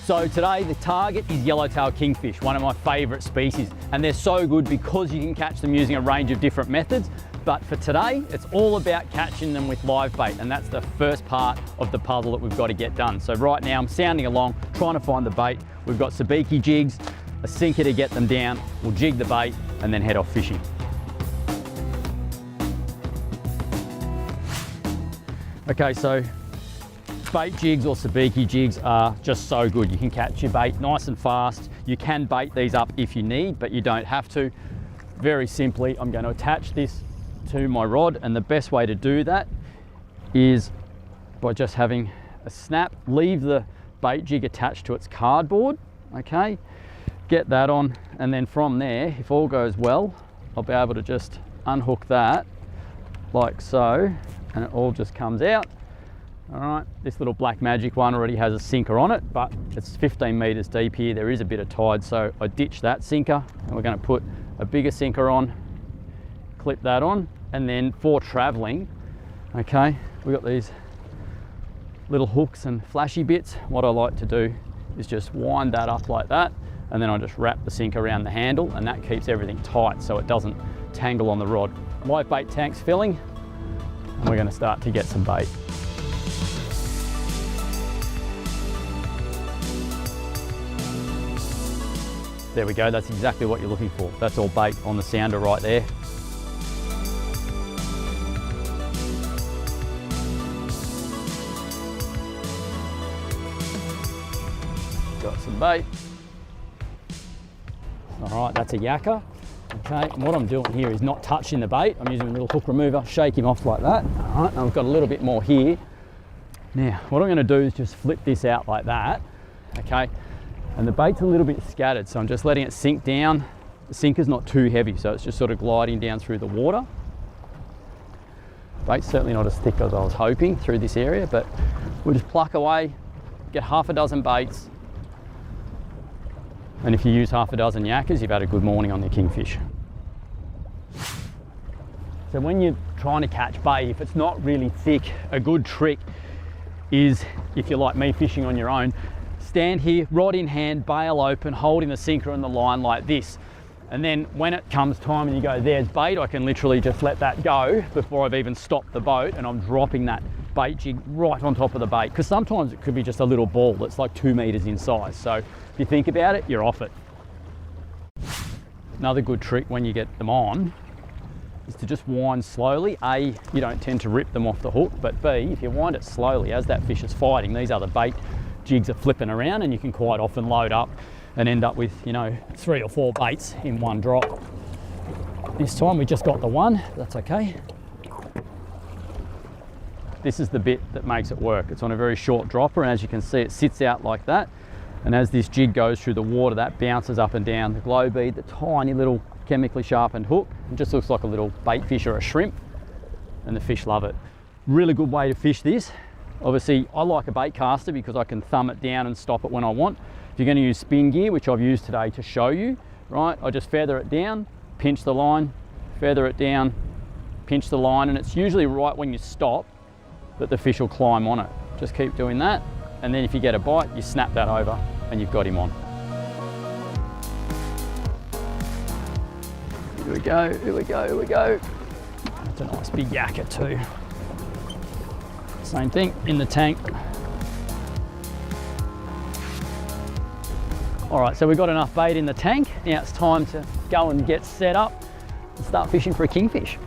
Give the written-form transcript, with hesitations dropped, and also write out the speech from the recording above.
So today the target is yellowtail kingfish, one of my favourite species, and they're so good because you can catch them using a range of different methods. But for today, it's all about catching them with live bait, and that's the first part of the puzzle that we've got to get done. So right now I'm sounding along, trying to find the bait. We've got sabiki jigs, a sinker to get them down. We'll jig the bait and then head off fishing. Okay, so bait jigs or sabiki jigs are just so good. You can catch your bait nice and fast. You can bait these up if you need, but you don't have to. Very simply, I'm going to attach this to my rod, and the best way to do that is by just having a snap. Leave the bait jig attached to its cardboard, okay? Get that on, and then from there, if all goes well, I'll be able to just unhook that like so, and it all just comes out. All right, this little black magic one already has a sinker on it, but it's 15 meters deep here. There is a bit of tide, so I ditched that sinker, and we're going to put a bigger sinker on, clip that on, and then for traveling, okay, we've got these little hooks and flashy bits. What I like to do is just wind that up like that, and then I just wrap the sinker around the handle, and that keeps everything tight so it doesn't tangle on the rod. Live bait tank's filling, and we're going to start to get some bait. There we go, that's exactly what you're looking for. That's all bait on the sounder right there. Got some bait. All right, that's a yakka. Okay, and what I'm doing here is not touching the bait. I'm using a little hook remover, shake him off like that. All right, and I've got a little bit more here. Now, what I'm gonna do is just flip this out like that, okay? And the bait's a little bit scattered, so I'm just letting it sink down. The sinker's not too heavy, so it's just sort of gliding down through the water. Bait's certainly not as thick as I was hoping through this area, but we'll just pluck away, get half a dozen baits. And if you use half a dozen yakkas, you've had a good morning on your kingfish. So when you're trying to catch bait, if it's not really thick, a good trick is, if you're like me fishing on your own, stand here, rod in hand, bail open, holding the sinker and the line like this. And then when it comes time and you go, there's bait, I can literally just let that go before I've even stopped the boat, and I'm dropping that bait jig right on top of the bait. Because sometimes it could be just a little ball that's like 2 meters in size. So if you think about it, you're off it. Another good trick when you get them on is to just wind slowly. A, you don't tend to rip them off the hook, but B, if you wind it slowly as that fish is fighting, these other bait jigs are flipping around, and you can quite often load up and end up with, you know, 3 or 4 baits in one drop. This time we just got the one, that's okay. This is the bit that makes it work. It's on a very short dropper, and as you can see, it sits out like that. And as this jig goes through the water, that bounces up and down the glow bead, the tiny little chemically sharpened hook. It just looks like a little bait fish or a shrimp, and the fish love it. Really good way to fish this. Obviously, I like a bait caster because I can thumb it down and stop it when I want. If you're going to use spin gear, which I've used today to show you, right, I just feather it down, pinch the line, feather it down, pinch the line, and it's usually right when you stop that the fish will climb on it. Just keep doing that, and then if you get a bite, you snap that over and you've got him on. Here we go, here we go, here we go. That's a nice big yakka too. Same thing in the tank. All right, so we've got enough bait in the tank. Now it's time to go and get set up and start fishing for a kingfish.